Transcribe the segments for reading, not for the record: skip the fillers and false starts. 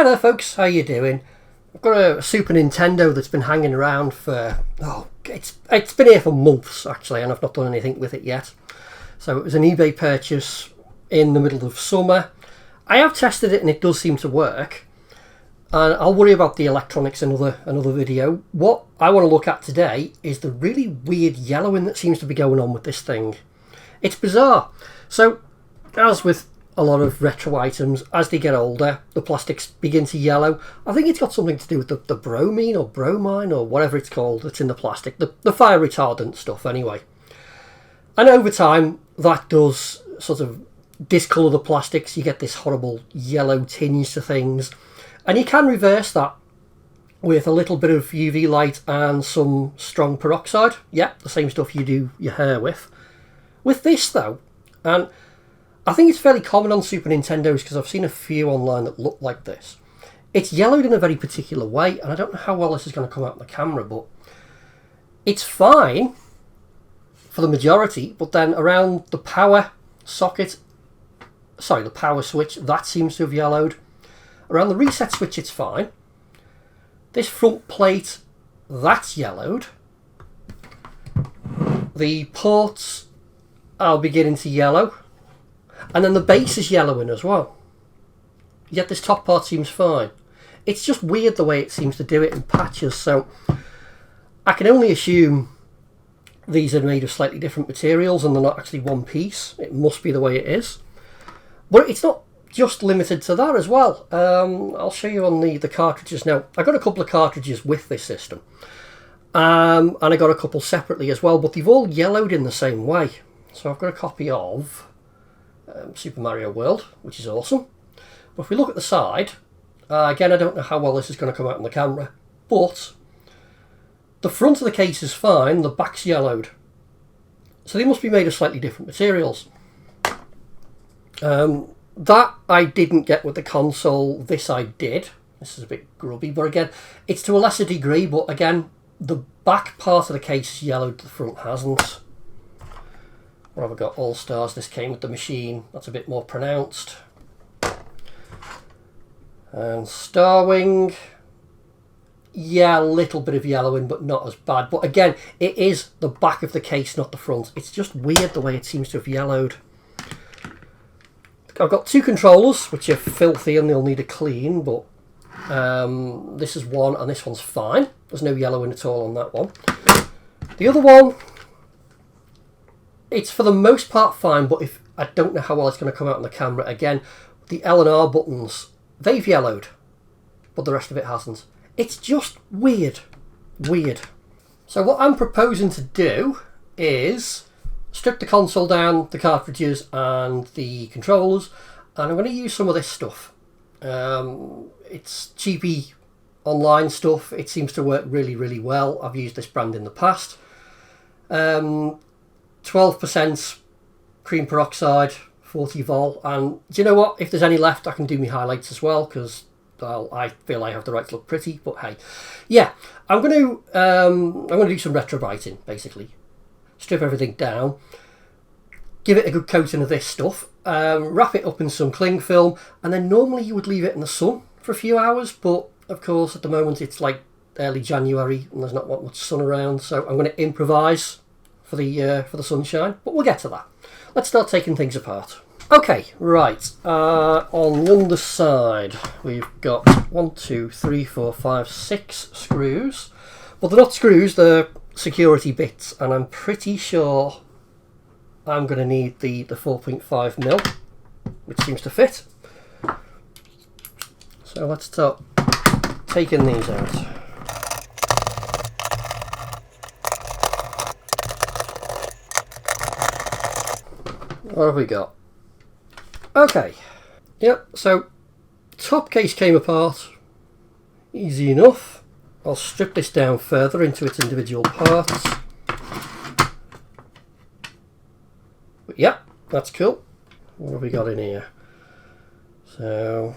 Hi there folks, how you doing? I've got a Super Nintendo that's been hanging around for, it's been here for months actually, and I've not done anything with it yet. So it was an eBay purchase in the middle of summer. I have tested it and it does seem to work. And I'll worry about the electronics in another video. What I want to look at today is the really weird yellowing that seems to be going on with this thing. It's bizarre. So, as with a lot of retro items, as they get older, the plastics begin to yellow. I think it's got something to do with the bromine or bromine or whatever it's called that's in the plastic. The fire retardant stuff anyway. And over time, that does sort of discolour the plastics. You get this horrible yellow tinge to things. And you can reverse that with a little bit of UV light and some strong peroxide. Yeah, the same stuff you do your hair with. With this though, and I think it's fairly common on Super Nintendos because I've seen a few online that look like this. It's yellowed in a very particular way, and I don't know how well this is going to come out on the camera, but it's fine for the majority, but then around the power socket, sorry, the power switch, that seems to have yellowed. Around the reset switch it's fine. This front plate, that's yellowed. The ports are beginning to yellow. And then the base is yellowing as well. Yet this top part seems fine. It's just weird the way it seems to do it in patches, so I can only assume these are made of slightly different materials and they're not actually one piece. It must be the way it is. But it's not just limited to that as well. I'll show you on the cartridges now. I got a couple of cartridges with this system. And I got a couple separately as well, but they've all yellowed in the same way. So I've got a copy of Super Mario World, which is awesome. But if we look at the side, again, I don't know how well this is going to come out on the camera, but the front of the case is fine, the back's yellowed. So they must be made of slightly different materials. That I didn't get with the console, this I did. This is a bit grubby, but again, it's to a lesser degree, but again, the back part of the case is yellowed, the front hasn't. Where have I got All Stars? This came with the machine. That's a bit more pronounced. And Starwing. Yeah, a little bit of yellowing, but not as bad. But again, it is the back of the case, not the front. It's just weird the way it seems to have yellowed. I've got two controllers, which are filthy and they'll need a clean, but this is one and this one's fine. There's no yellowing at all on that one. The other one, it's for the most part fine, but if I don't know how well it's going to come out on the camera. Again, the L and R buttons, they've yellowed, but the rest of it hasn't. It's just weird. Weird. So what I'm proposing to do is strip the console down, the cartridges and the controllers, and I'm going to use some of this stuff. It's cheapy online stuff. It seems to work really, really well. I've used this brand in the past. 12% cream peroxide, 40 vol, and do you know what? If there's any left, I can do my highlights as well, because I feel I have the right to look pretty. But hey, yeah, I'm going to do some retrobriting basically. Strip everything down, give it a good coating of this stuff, wrap it up in some cling film, and then normally you would leave it in the sun for a few hours, but of course at the moment it's like early January and there's not much sun around, so I'm going to improvise for the sunshine, but we'll get to that. Let's start taking things apart. Okay, right, on the underside we've got 1, 2, 3, 4, 5, 6 screws, but they're not screws, they're security bits, and I'm pretty sure I'm going to need the 4.5mm, which seems to fit. So let's start taking these out. What have we got? Okay, yep, so top case came apart, easy enough. I'll strip this down further into its individual parts. But yep, that's cool. What have we got in here? So,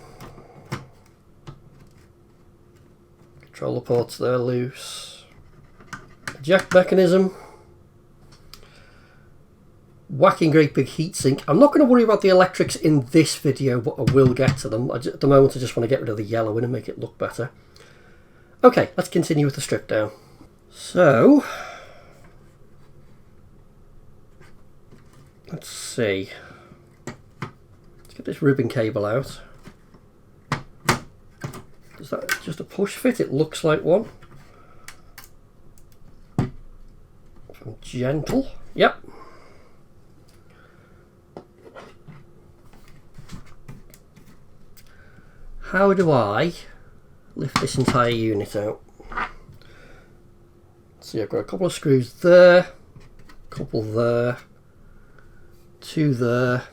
controller ports, they're loose. Eject mechanism. whacking great big heatsink. I'm not going to worry about the electrics in this video, but I will get to them. At the moment I just want to get rid of the yellow in and make it look better. Okay, let's continue with the strip down. So, let's see. Let's get this ribbon cable out. Is that just a push fit? It looks like one. From Gentle. Yep. How do I lift this entire unit out? See, I've got a couple of screws there, a couple there, two there.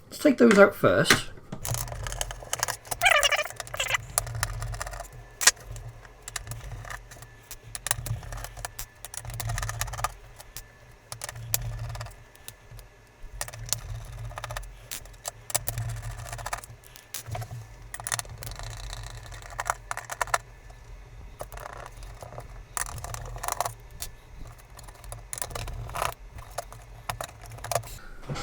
Let's take those out first.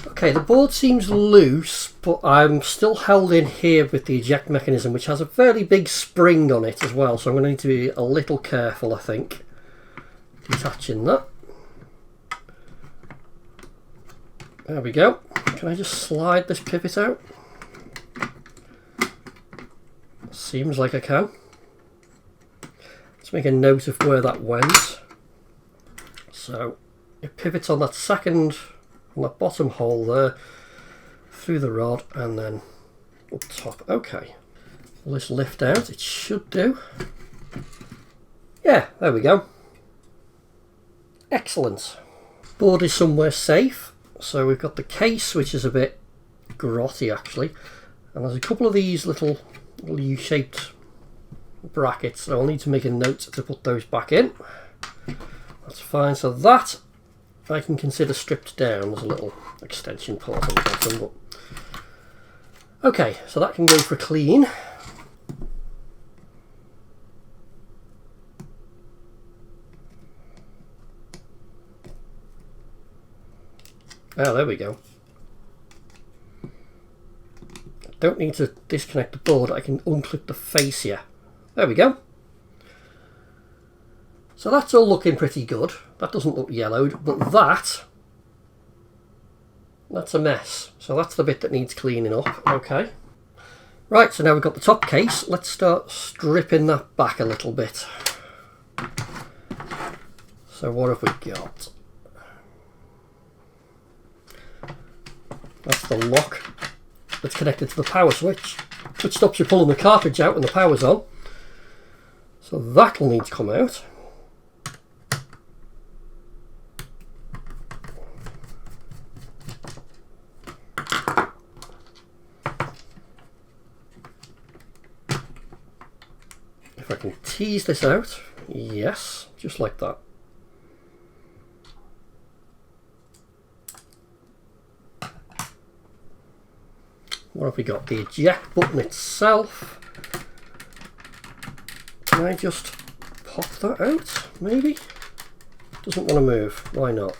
Okay, the board seems loose, but I'm still held in here with the eject mechanism, which has a fairly big spring on it as well, so I'm going to need to be a little careful, I think, detaching that. There we go. Can I just slide this pivot out? Seems like I can. Let's make a note of where that went. So it pivots on that second, on that bottom hole there, through the rod and then up top. Okay, will this lift out? It should do. Yeah, there we go. Excellent. Board is somewhere safe. So we've got the case, which is a bit grotty actually, and there's a couple of these little U-shaped brackets, so I'll need to make a note to put those back in. That's fine. So that I can consider stripped down. There's a little extension port on the bottom, but okay, so that can go for clean. Oh, there we go. I don't need to disconnect the board, I can unclip the face here. There we go. So that's all looking pretty good. That doesn't look yellowed, but that's a mess. So that's the bit that needs cleaning up. Okay. Right, so now we've got the top case. Let's start stripping that back a little bit. So what have we got? That's the lock that's connected to the power switch, which stops you pulling the cartridge out when the power's on. So that'll need to come out. If I can tease this out, yes, just like that. What have we got? The eject button itself. Can I just pop that out? Maybe? Doesn't want to move. Why not?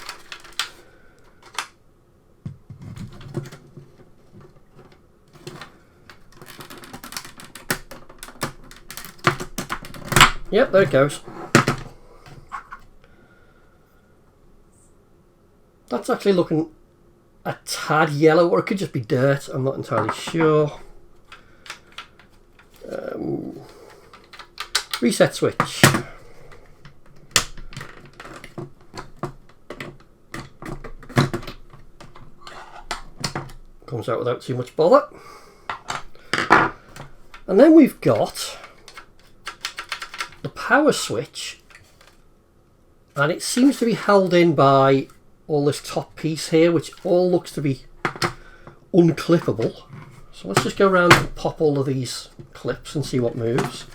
Yep, there it goes. That's actually looking a tad yellow, or it could just be dirt, I'm not entirely sure. Reset switch. Comes out without too much bother. And then we've got the power switch, and it seems to be held in by all this top piece here, which all looks to be unclippable. So let's just go around and pop all of these clips and see what moves.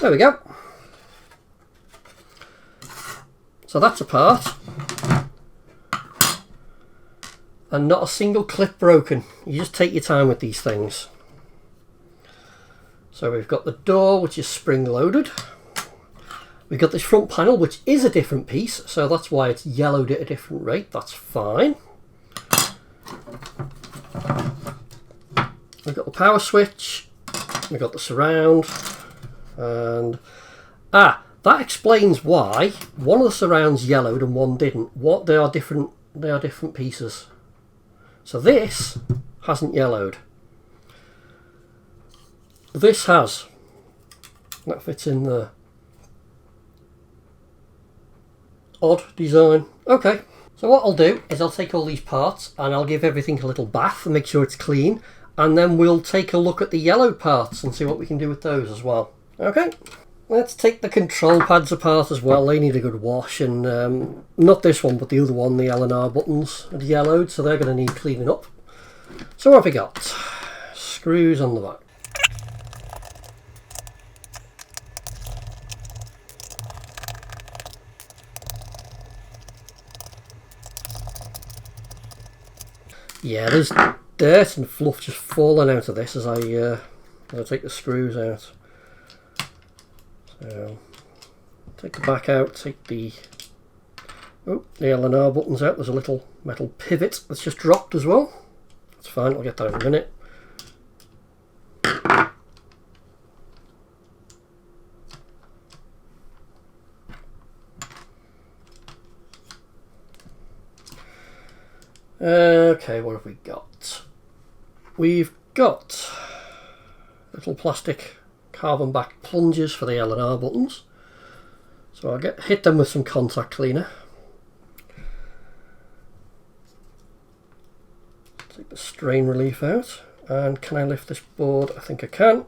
There we go. So that's apart. And not a single clip broken. You just take your time with these things. So we've got the door, which is spring loaded. We've got this front panel, which is a different piece, so that's why it's yellowed at a different rate. That's fine. We've got the power switch. We've got the surround. And that explains why one of the surrounds yellowed and one didn't. They are different pieces. So this hasn't yellowed. This has. That fits in there. Odd design. Okay. So what I'll do is I'll take all these parts and I'll give everything a little bath and make sure it's clean. And then we'll take a look at the yellowed parts and see what we can do with those as well. Okay. Let's take the control pads apart as well. They need a good wash, and not this one, but the other one, the L and R buttons are yellowed, so they're going to need cleaning up. So what have we got? Screws on the back. Yeah, there's dirt and fluff just falling out of this as I take the screws out. So, take the back out, take the L and R buttons out. There's a little metal pivot that's just dropped as well. That's fine, I'll get that in a minute. Okay, what have we got? We've got little plastic carbon back plungers for the L and R buttons. So I'll hit them with some contact cleaner. Take the strain relief out. And can I lift this board? I think I can.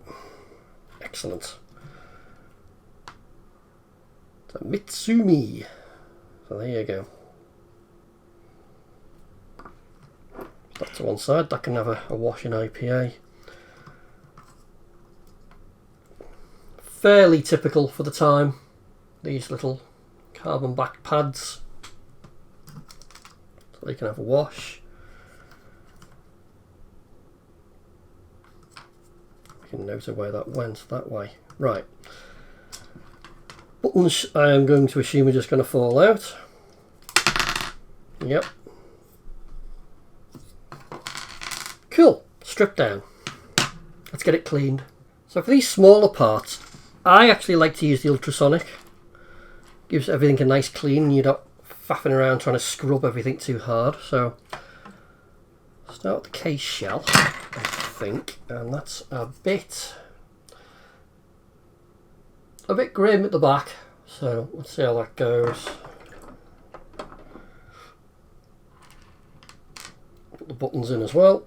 Excellent. It's a Mitsumi. So there you go. That's to one side. That can have a wash in IPA. Fairly typical for the time, these little carbon back pads, so they can have a wash. You can note where that went that way. Right, buttons I am going to assume are just going to fall out. Yep. Cool, stripped down. Let's get it cleaned. So for these smaller parts, I actually like to use the ultrasonic. Gives everything a nice clean and you're not faffing around trying to scrub everything too hard. So start with the case shell, I think, and that's a bit grim at the back. So let's see how that goes. Put the buttons in as well.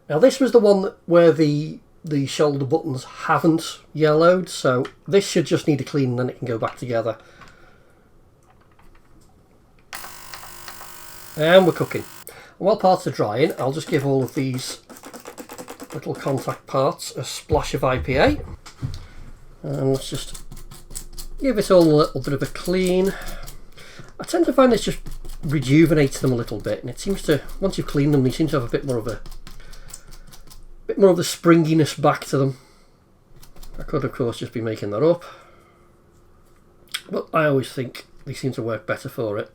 Now this was the one where the shoulder buttons haven't yellowed, so this should just need a clean and then it can go back together. And we're cooking. And while parts are drying, I'll just give all of these little contact parts a splash of IPA. And let's just give it all a little bit of a clean. I tend to find this just rejuvenates them a little bit, and it seems to, once you've cleaned them, they seem to have a bit more of the springiness back to them. I could of course just be making that up, but I always think they seem to work better for it.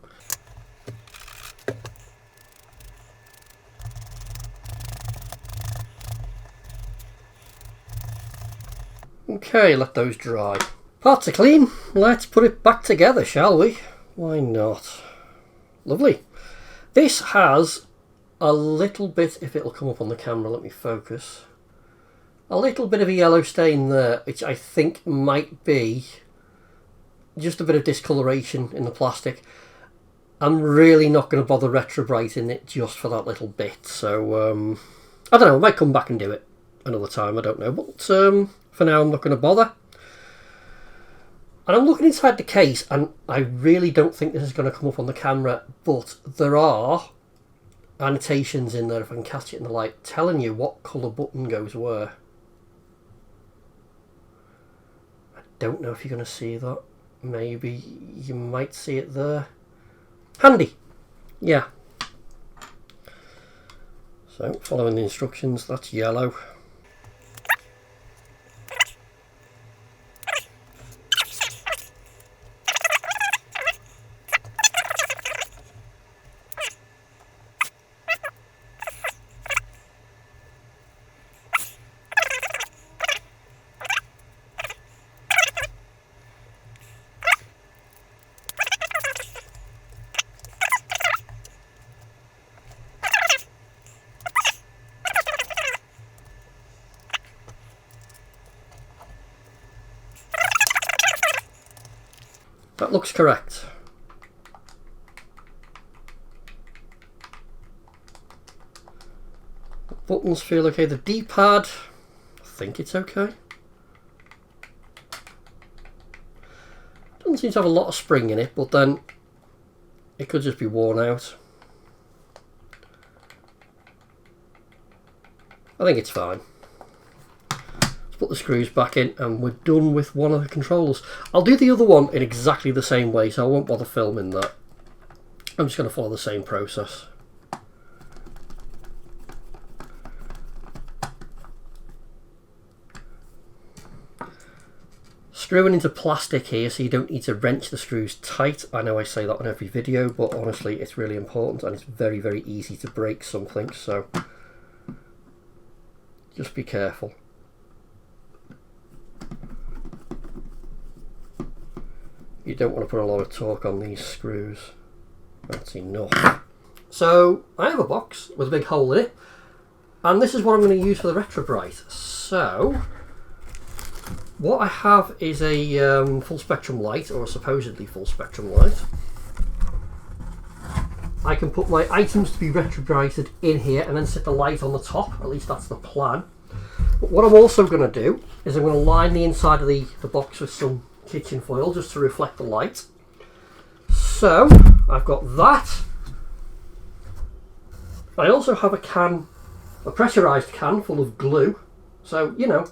Okay, let those dry. Parts are clean, let's put it back together, shall we? Why not? Lovely. This has a little bit, if it'll come up on the camera, let me focus. A little bit of a yellow stain there, which I think might be just a bit of discoloration in the plastic. I'm really not going to bother Retrobrite it just for that little bit, so I don't know, I might come back and do it another time, I don't know, but for now I'm not going to bother. And I'm looking inside the case, and I really don't think this is going to come up on the camera, but there are annotations in there, if I can catch it in the light, telling you what colour button goes where. I don't know if you're going to see that. Maybe you might see it there. Handy! Yeah. So, following the instructions, that's yellow. That looks correct. The buttons feel okay. The D-pad, I think it's okay. Doesn't seem to have a lot of spring in it, but then it could just be worn out. I think it's fine. Put the screws back in and we're done with one of the controllers. I'll do the other one in exactly the same way, so I won't bother filming that. I'm just going to follow the same process. Screwing into plastic here so you don't need to wrench the screws tight. I know I say that on every video, but honestly it's really important and it's very, very easy to break something, so just be careful. You don't want to put a lot of torque on these screws. That's enough. So I have a box with a big hole in it, and this is what I'm going to use for the Retrobrite. So what I have is a full spectrum light, or a supposedly full spectrum light. I can put my items to be retrobrited in here and then set the light on the top. At least that's the plan. But what I'm also going to do is I'm going to line the inside of the box with some kitchen foil just to reflect the light. So I've got that. I also have a can, a pressurized can full of glue. So, you know,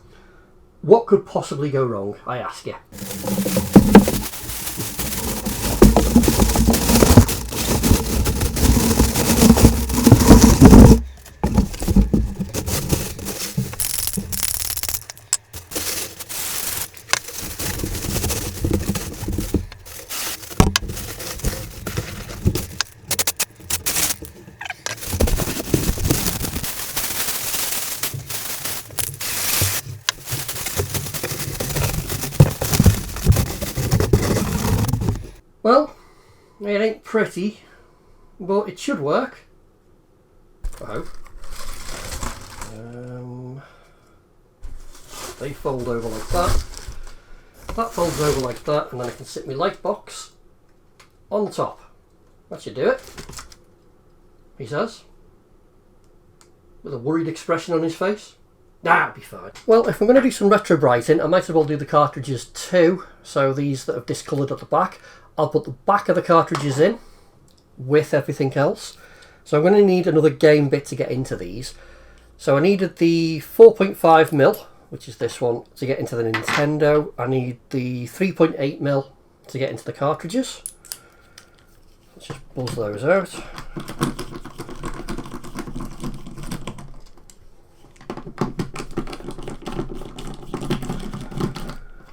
what could possibly go wrong, I ask you. Well, it ain't pretty, but it should work. I hope. They fold over like that. That folds over like that, and then I can sit my light box on the top. That should do it, he says, with a worried expression on his face. That'll be fine. Well, if I'm going to do some retrobrighting, I might as well do the cartridges too. So these that have discoloured at the back, I'll put the back of the cartridges in with everything else. So I'm going to need another game bit to get into these. So I needed the 4.5mm, which is this one, to get into the Nintendo. I need the 3.8mm to get into the cartridges. Let's just buzz those out.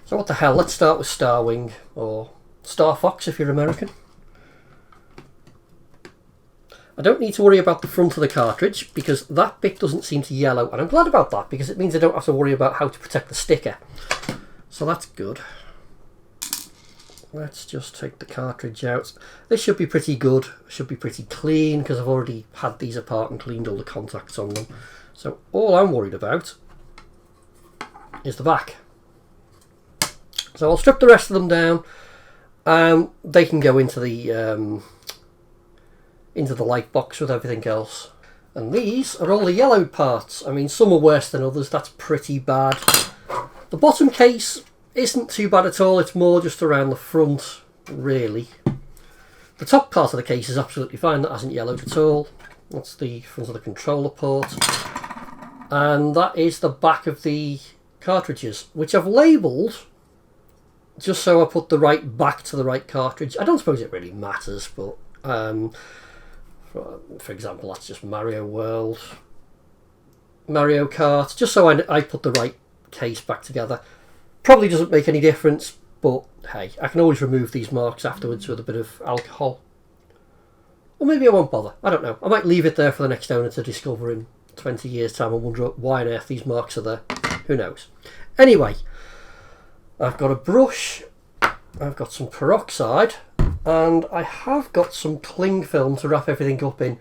So what the hell, let's start with Starwing, or Star Fox if you're American. I don't need to worry about the front of the cartridge because that bit doesn't seem to yellow, and I'm glad about that because it means I don't have to worry about how to protect the sticker. So that's good. Let's just take the cartridge out. This should be pretty good, should be pretty clean because I've already had these apart and cleaned all the contacts on them. So all I'm worried about is the back. So I'll strip the rest of them down. They can go into the light box with everything else. And these are all the yellowed parts. I mean, some are worse than others. That's pretty bad. The bottom case isn't too bad at all. It's more just around the front, really. The top part of the case is absolutely fine. That hasn't yellowed at all. That's the front of the controller port. And that is the back of the cartridges, which I've labelled just so I put the right back to the right cartridge. I don't suppose it really matters, but for example, that's just Mario World, Mario Kart, just so I put the right case back together. Probably doesn't make any difference, but hey, I can always remove these marks afterwards with a bit of alcohol. Or maybe I won't bother, I don't know. I might leave it there for the next owner to discover in 20 years time and wonder why on earth these marks are there. Who knows? Anyway, I've got a brush, I've got some peroxide, and I have got some cling film to wrap everything up in.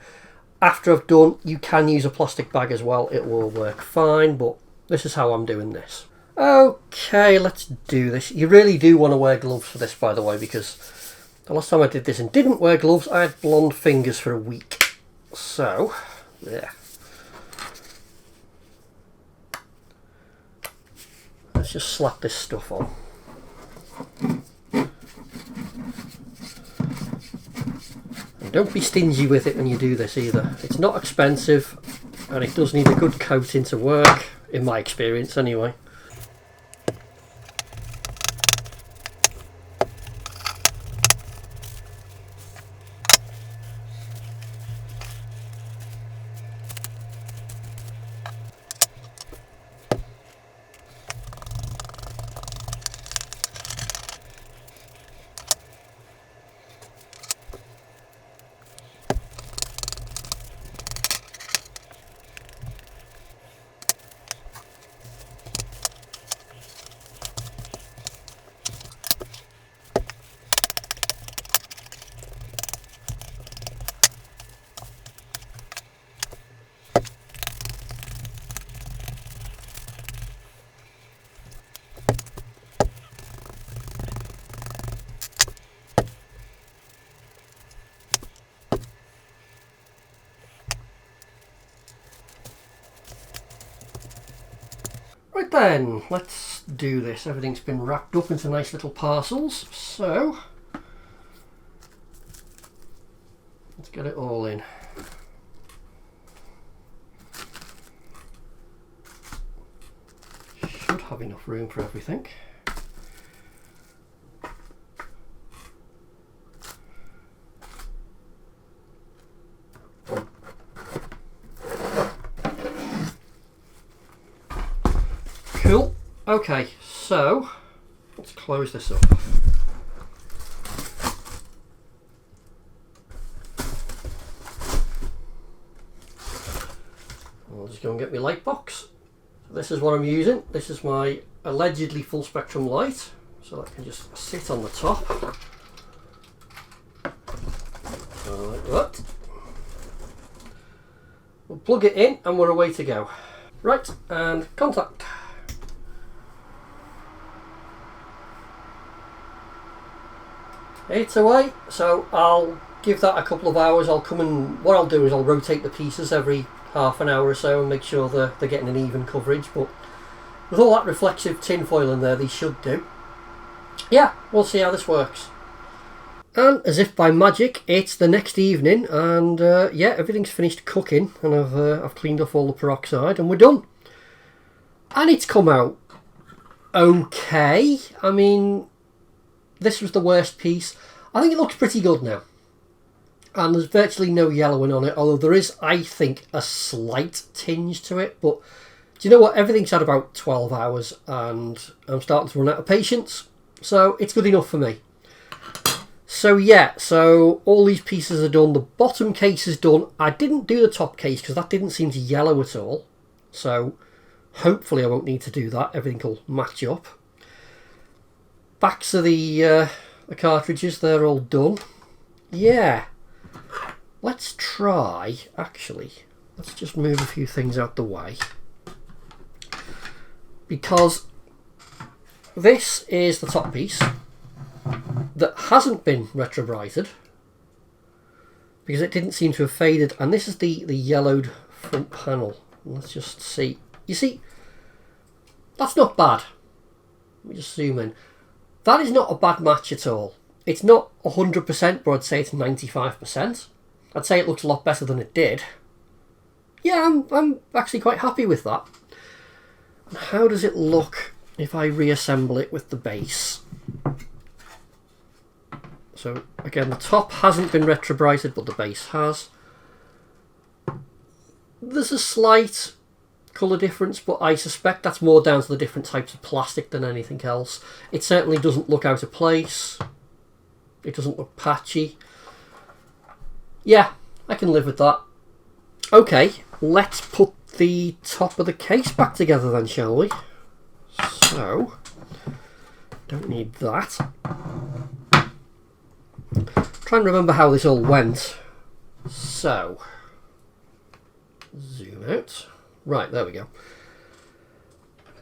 After I've done, you can use a plastic bag as well, it will work fine, but this is how I'm doing this. Okay, let's do this. You really do want to wear gloves for this, by the way, because the last time I did this and didn't wear gloves, I had blonde fingers for a week. So, yeah. Let's just slap this stuff on. And don't be stingy with it when you do this either. It's not expensive and it does need a good coating to work, in my experience anyway. Right then, let's do this. Everything's been wrapped up into nice little parcels, so let's get it all in. Should have enough room for everything. Cool. Okay, so let's close this up. I'll just go and get my light box. So this is what I'm using. This is my allegedly full spectrum light. So that can just sit on the top. Like that. We'll plug it in and we're away to go. Right, and contact. It's away, so I'll give that a couple of hours. I'll come and what I'll do is I'll rotate the pieces every half an hour or so and make sure they're getting an even coverage, but with all that reflective tin foil in there, these should do. Yeah, we'll see how this works. And as if by magic, it's the next evening, and yeah, everything's finished cooking, and I've cleaned off all the peroxide, and we're done. And it's come out okay. I mean, this was the worst piece. I think it looks pretty good now. And there's virtually no yellowing on it, although there is, I think, a slight tinge to it. But do you know what? Everything's had about 12 hours and I'm starting to run out of patience. So it's good enough for me. So yeah, so all these pieces are done. The bottom case is done. I didn't do the top case because that didn't seem to yellow at all. So hopefully I won't need to do that. Everything will match up. Backs of the cartridges, they're all done. Yeah. Let's try, actually, let's just move a few things out the way. Because this is the top piece that hasn't been retrobrited because it didn't seem to have faded, and this is the yellowed front panel. Let's just see. You see, that's not bad. Let me just zoom in. That is not a bad match at all. It's not 100%, but I'd say it's 95%. I'd say it looks a lot better than it did. yeah, I'm actually quite happy with that. And how does it look if I reassemble it with the base? So again, the top hasn't been retrobrited, but the base has. There's a slight colour difference, but I suspect that's more down to the different types of plastic than anything else. It certainly doesn't look out of place. It doesn't look patchy. Yeah, I can live with that. Okay, let's put the top of the case back together then, shall we? So, don't need that. Try and remember how this all went. So, zoom out. Right, there we go.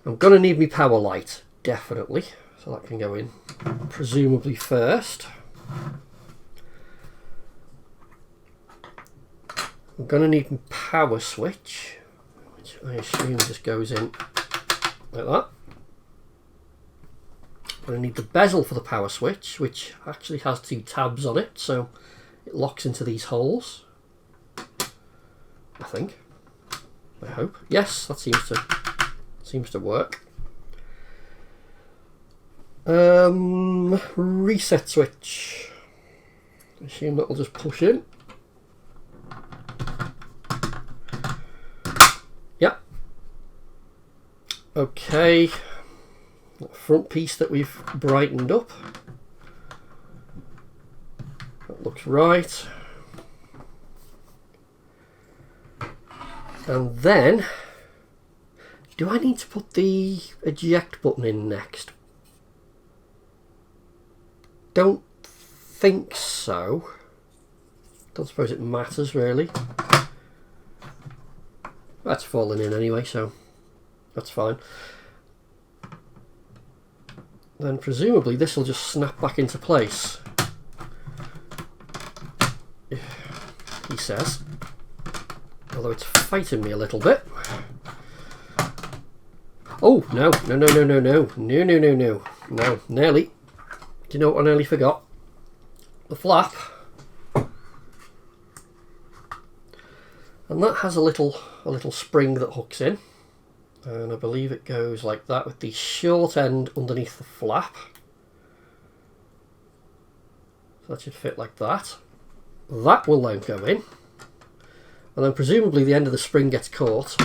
I'm going to need my power light, definitely. So that can go in, presumably first. I'm going to need my power switch, which I assume just goes in like that. I'm going to need the bezel for the power switch, which actually has 2 tabs on it, so it locks into these holes. I think. I hope. Yes, that seems to work. Reset switch. I assume that will just push in. Yep. Okay. That front piece that we've brightened up. That looks right. And then, do I need to put the eject button in next? Don't think so. Don't suppose it matters really. That's fallen in anyway, so that's fine. Then presumably this will just snap back into place, he says. Although it's fighting me a little bit. Oh, no, no, no, no, no, no, no, no, no, no, no, nearly. Do you know what I nearly forgot? The flap. And that has a little spring that hooks in. And I believe it goes like that with the short end underneath the flap. So that should fit like that. That will then go in. And then presumably the end of the spring gets caught.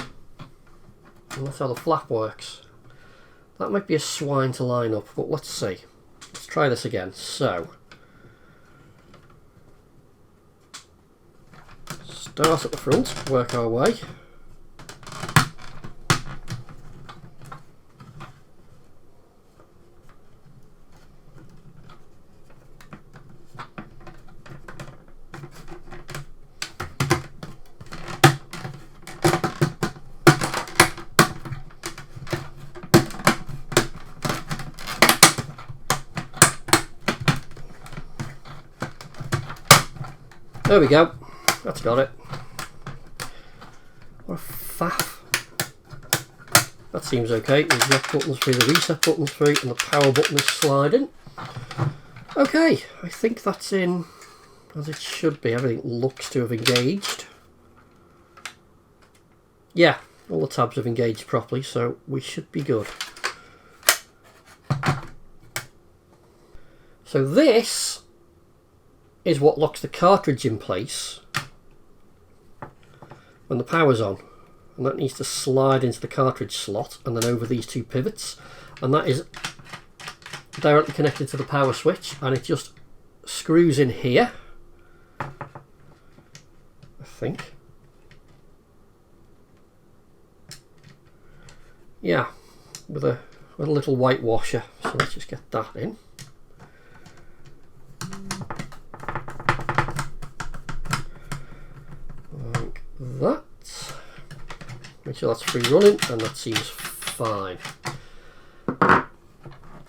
And that's how the flap works. That might be a swine to line up, but let's see. Let's try this again. So, start at the front, work our way. There we go, that's got it. What a faff. That seems okay. The eject button's free, the reset button's free, and the power button is sliding. Okay, I think that's in as it should be. Everything looks to have engaged. Yeah, all the tabs have engaged properly, so we should be good. So this is what locks the cartridge in place when the power's on, and that needs to slide into the cartridge slot and then over these 2 pivots, and that is directly connected to the power switch, and it just screws in here, I think. Yeah, with a little white washer, so let's just get that in. That. Make sure that's free running, and that seems fine.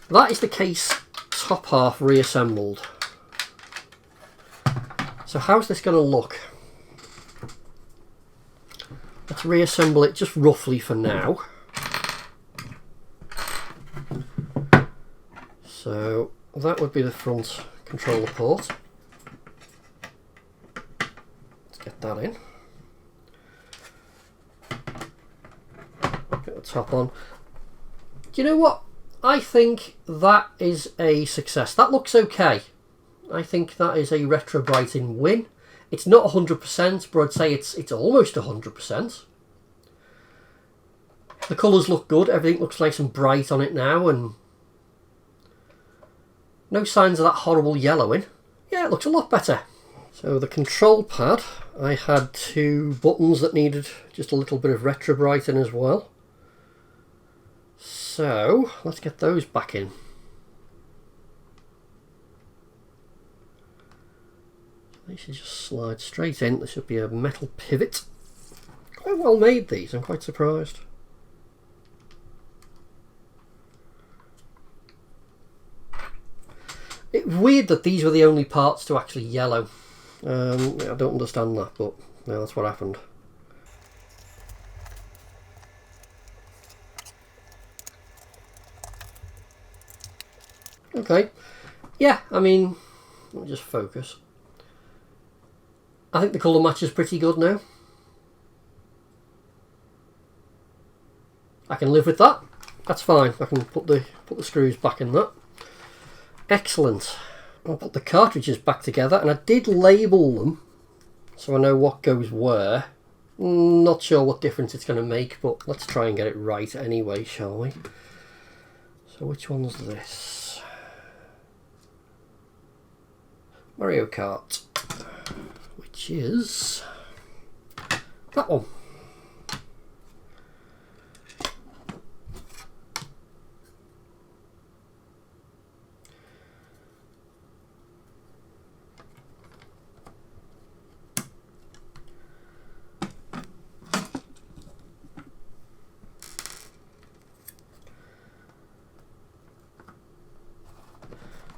That is the case top half reassembled. So how's this going to look? Let's reassemble it just roughly for now. So that would be the front controller port. Let's get that in. top on. Do you know what? I think that is a success. That looks okay. I think that is a Retrobrite in win. It's not 100%, but I'd say it's almost 100%. The colours look good. Everything looks nice and bright on it now, and no signs of that horrible yellowing. Yeah, it looks a lot better. So the control pad, I had 2 buttons that needed just a little bit of Retrobrite in as well. So let's get those back in. They should just slide straight in. There should be a metal pivot. Quite well made, these. I'm quite surprised. It's weird that these were the only parts to actually yellow. I don't understand that, but yeah, that's what happened. Okay, yeah, I mean, let me just focus. I think the colour match is pretty good now. I can live with that. That's fine. I can put the screws back in that. Excellent. I'll put the cartridges back together, and I did label them so I know what goes where. Not sure what difference it's going to make, but let's try and get it right anyway, shall we? So which one's this? Mario Kart, which is that one.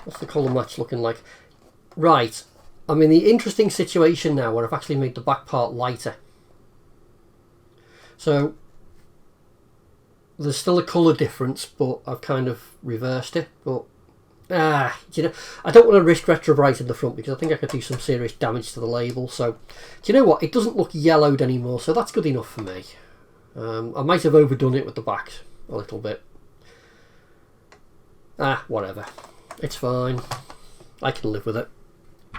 What's the colour match looking like? Right, I'm in the interesting situation now where I've actually made the back part lighter. So there's still a colour difference, but I've kind of reversed it. But you know, I don't want to risk Retrobrite in the front because I think I could do some serious damage to the label. So do you know what? It doesn't look yellowed anymore, so that's good enough for me. I might have overdone it with the back a little bit. Whatever. It's fine. I can live with it.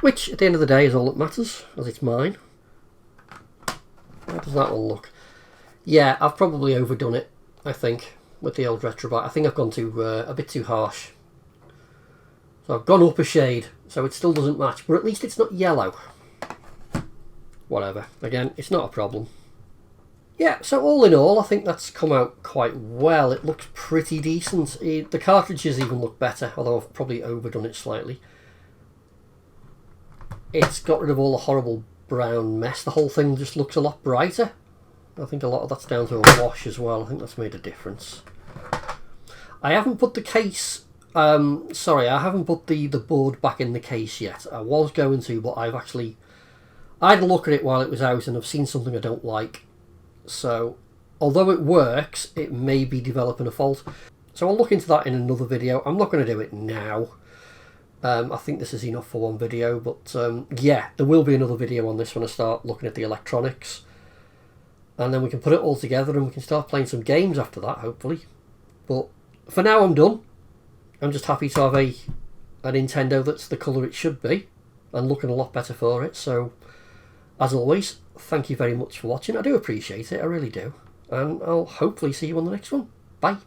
Which, at the end of the day, is all that matters, as it's mine. How does that one look? Yeah, I've probably overdone it, I think, with the old Retrobrite. I think I've gone too a bit too harsh. So I've gone up a shade, so it still doesn't match, but at least it's not yellow. Whatever. Again, it's not a problem. Yeah, so all in all, I think that's come out quite well. It looks pretty decent. The cartridges even look better, although I've probably overdone it slightly. It's got rid of all the horrible brown mess. The whole thing just looks a lot brighter. I think a lot of that's down to a wash as well. I think that's made a difference. I haven't put the case... sorry, I haven't put the board back in the case yet. I was going to, but I've actually... I had a look at it while it was out and I've seen something I don't like. So, although it works, it may be developing a fault. So I'll look into that in another video. I'm not going to do it now. I think this is enough for one video, but yeah, there will be another video on this when I start looking at the electronics. And then we can put it all together and we can start playing some games after that, hopefully. But for now, I'm done. I'm just happy to have a Nintendo that's the colour it should be and looking a lot better for it. So, as always, thank you very much for watching. I do appreciate it, I really do. And I'll hopefully see you on the next one. Bye.